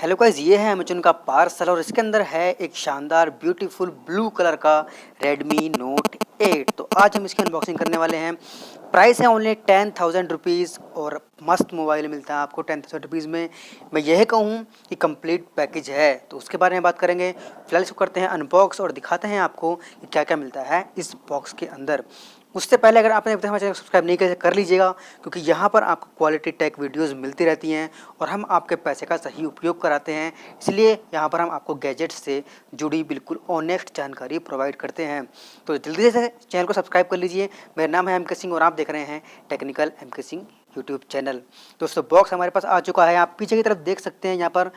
Hello guys, ये है Amazon का पार्सल और इसके अंदर है एक शानदार ब्यूटीफुल ब्लू कलर का Redmi Note 8। तो आज हम इसकी अनबॉक्सिंग करने वाले हैं। प्राइस है ओनली 10,000 रुपीज़ और मस्त मोबाइल मिलता है आपको 10,000 रुपीज़ में। मैं यह कहूँ कि कंप्लीट पैकेज है, तो उसके बारे में बात करेंगे। फिलहाल इसको करते हैं अनबॉक्स और दिखाते हैं आपको कि क्या क्या मिलता है इस बॉक्स के अंदर। उससे पहले अगर आपने अभी तक हमारे चैनल को सब्सक्राइब नहीं किया कर लीजिएगा, क्योंकि यहाँ पर आपको क्वालिटी टेक वीडियोस मिलती रहती हैं और हम आपके पैसे का सही उपयोग कराते हैं। इसलिए यहाँ पर हम आपको गैजेट्स से जुड़ी बिल्कुल ऑनेस्ट जानकारी प्रोवाइड करते हैं। तो जल्दी से चैनल को सब्सक्राइब कर लीजिए। मेरा नाम है एम के सिंह और आप देख रहे हैं टेक्निकल एम के सिंह यूट्यूब चैनल। दोस्तों, बॉक्स हमारे पास आ चुका है। आप पीछे की तरफ देख सकते हैं, यहाँ पर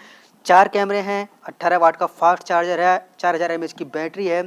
4 कैमरे हैं, 18 वाट का फास्ट चार्जर है, 4000 mAh की बैटरी है,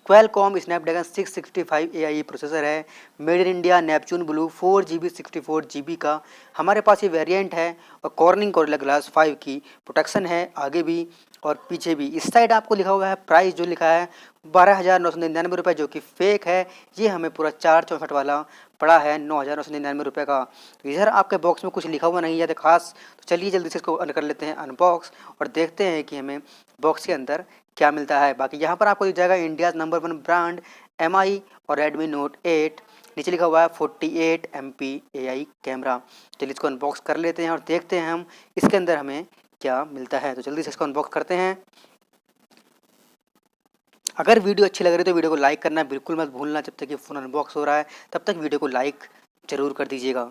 क्वालकॉम स्नैपड्रैगन 665 AIE प्रोसेसर है, made in India Neptune blue 4GB 64GB का हमारे पास ये वेरिएंट है और कॉर्निंग गोरिल्ला ग्लास 5 की प्रोटेक्शन है आगे भी और पीछे भी। इस साइड आपको लिखा हुआ है प्राइस, जो लिखा है 12,999 रुपये, जो कि फेक है। ये हमें पूरा 464 वाला पड़ा है 9,999 रुपये का। तो इधर आपके बॉक्स में कुछ लिखा हुआ नहीं है तो खास। तो चलिए जल्दी से इसको कर लेते हैं अनबॉक्स और देखते हैं कि हमें बॉक्स के अंदर क्या मिलता है। बाकी यहाँ पर आपको दिख जाएगा इंडिया नंबर 1 ब्रांड MI और Redmi Note 8। नीचे लिखा हुआ है 48 MP AI कैमरा। चलिए इसको अनबॉक्स कर लेते हैं और देखते हैं हम इसके अंदर हमें क्या मिलता है। तो जल्दी से इसको अनबॉक्स करते हैं। अगर वीडियो अच्छी लग रही है तो वीडियो को लाइक करना बिल्कुल मत भूलना। जब तक ये फ़ोन अनबॉक्स हो रहा है तब तक वीडियो को लाइक ज़रूर कर दीजिएगा।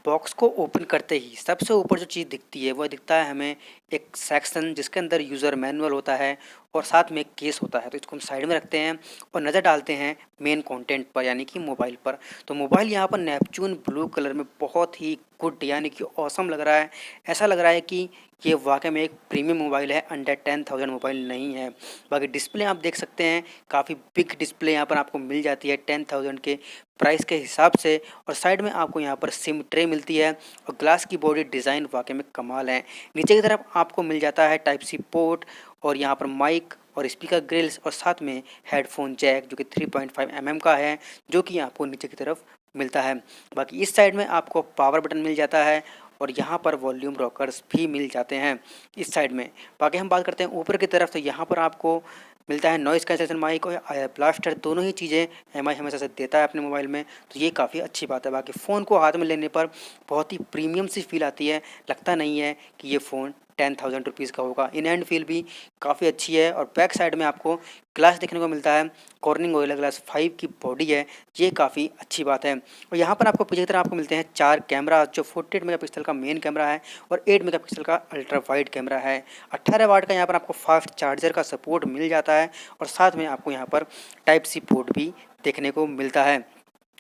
बॉक्स को ओपन करते ही सबसे ऊपर जो चीज़ दिखती है वो दिखता है हमें एक सेक्शन, जिसके अंदर यूज़र मैनुअल होता है और साथ में एक केस होता है। तो इसको हम साइड में रखते हैं और नज़र डालते हैं मेन कंटेंट पर, यानी कि मोबाइल पर। तो मोबाइल यहाँ पर नेपच्यून ब्लू कलर में बहुत ही गुड यानी कि ऑसम लग रहा है। ऐसा लग रहा है कि ये वाकई में एक प्रीमियम मोबाइल है, अंडर 10,000 मोबाइल नहीं है। बाकी डिस्प्ले आप देख सकते हैं, काफ़ी बिग डिस्प्ले यहाँ पर आपको मिल जाती है 10,000 के प्राइस के हिसाब से। और साइड में आपको यहाँ पर सिम ट्रे मिलती है और ग्लास की बॉडी डिज़ाइन वाकई में कमाल है। नीचे की तरफ आपको मिल जाता है टाइप सी पोर्ट और यहाँ पर माइक और स्पीकर ग्रिल्स और साथ में हेडफोन जैक, जो कि 3.5 mm का है, जो कि आपको नीचे की तरफ मिलता है। बाकी इस साइड में आपको पावर बटन मिल जाता है और यहाँ पर वॉल्यूम रॉकर्स भी मिल जाते हैं इस साइड में। बाकी हम बात करते हैं ऊपर की तरफ, तो यहाँ पर आपको मिलता है नॉइज़ कैंसलेशन माइक और आयर ब्लास्टर। दोनों ही चीज़ें MI हमेशा से देता है अपने मोबाइल में, तो ये काफ़ी अच्छी बात है। बाकी फ़ोन को हाथ में लेने पर बहुत ही प्रीमियम सी फील आती है। लगता नहीं है कि ये फ़ोन 10,000 रुपीज़ का होगा। इन हैंड फील भी काफ़ी अच्छी है और बैक साइड में आपको ग्लास देखने को मिलता है, कॉर्निंग गोरिल्ला ग्लास 5 की बॉडी है, ये काफ़ी अच्छी बात है। और यहाँ पर आपको पीछे की तरफ आपको मिलते हैं 4 कैमरा, जो 48 मेगापिक्सल का मेन कैमरा है और 8 मेगापिक्सल का अल्ट्रा वाइड कैमरा है। 18 वाट का यहाँ पर आपको फास्ट चार्जर का सपोर्ट मिल जाता है और साथ में आपको यहाँ पर टाइप सी पोर्ट भी देखने को मिलता है।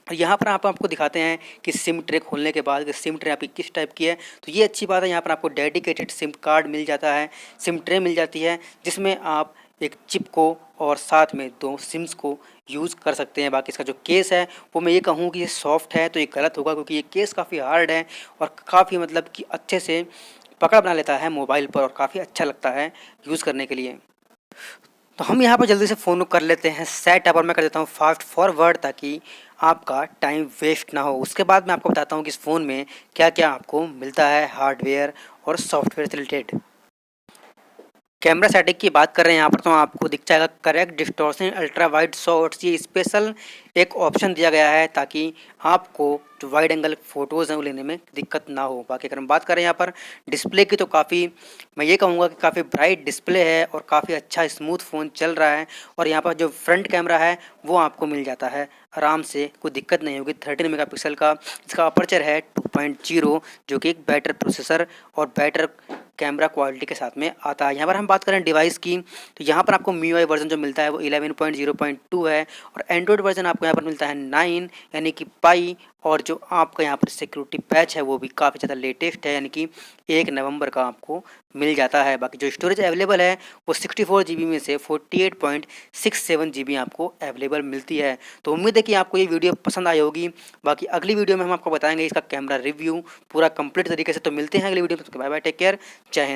और यहाँ पर आपको दिखाते हैं कि सिम ट्रे खोलने के बाद कि सिम ट्रे आपकी किस टाइप की है। तो ये अच्छी बात है, यहाँ पर आपको डेडिकेटेड सिम कार्ड मिल जाता है, सिम ट्रे मिल जाती है, जिसमें आप एक चिप को और साथ में 2 सिम्स को यूज़ कर सकते हैं। बाकी इसका जो केस है वो मैं ये कहूँ कि ये सॉफ्ट है, तो ये गलत होगा, क्योंकि ये केस काफ़ी हार्ड है और काफ़ी मतलब कि अच्छे से पकड़ बना लेता है मोबाइल पर और काफ़ी अच्छा लगता है यूज़ करने के लिए। तो हम यहाँ पर जल्दी से फ़ोन को कर लेते हैं सेटअप और मैं कर देता हूँ फास्ट फॉरवर्ड, ताकि आपका टाइम वेस्ट ना हो। उसके बाद मैं आपको बताता हूँ कि इस फ़ोन में क्या क्या आपको मिलता है हार्डवेयर और सॉफ्टवेयर से रिलेटेड। कैमरा सेटिंग की बात कर रहे हैं यहाँ पर, तो आपको दिख जाएगा correct distortion ultra wide shots. ये स्पेशल एक ऑप्शन दिया गया है ताकि आपको जो वाइड एंगल फ़ोटोज़ हैं वो लेने में दिक्कत ना हो। बाकी अगर हम बात करें यहाँ पर डिस्प्ले की, तो काफ़ी मैं ये कहूँगा कि काफ़ी ब्राइट डिस्प्ले है और काफ़ी अच्छा स्मूथ फ़ोन चल रहा है। और यहाँ पर जो फ्रंट कैमरा है वो आपको मिल जाता है आराम से, कोई दिक्कत नहीं होगी। 13 मेगापिक्सल का इसका अपर्चर है 2.0, जो कि एक बेटर प्रोसेसर और बेटर कैमरा क्वालिटी के साथ में आता है। यहाँ पर हम बात करें डिवाइस की, तो यहाँ पर आपको MIUI वर्जन जो मिलता है वो 11.0.2 है और एंड्रॉयड वर्जन आपको यहाँ पर मिलता है 9 यानी कि पाई। और जो आपका यहाँ पर सिक्योरिटी पैच है वो भी काफ़ी ज़्यादा लेटेस्ट है, यानी कि 1 नवंबर का आपको मिल जाता है। बाकी जो स्टोरेज अवेलेबल है वो 64 GB में से 48.67 GB आपको अवेलेबल मिलती है। तो उम्मीद है कि आपको ये वीडियो पसंद आई होगी। बाकी अगली वीडियो में हम आपको बताएंगे इसका कैमरा रिव्यू पूरा कंप्लीट तरीके से। तो मिलते हैं अगली वीडियो में, बाय बाय, टेक केयर, जय हिंद।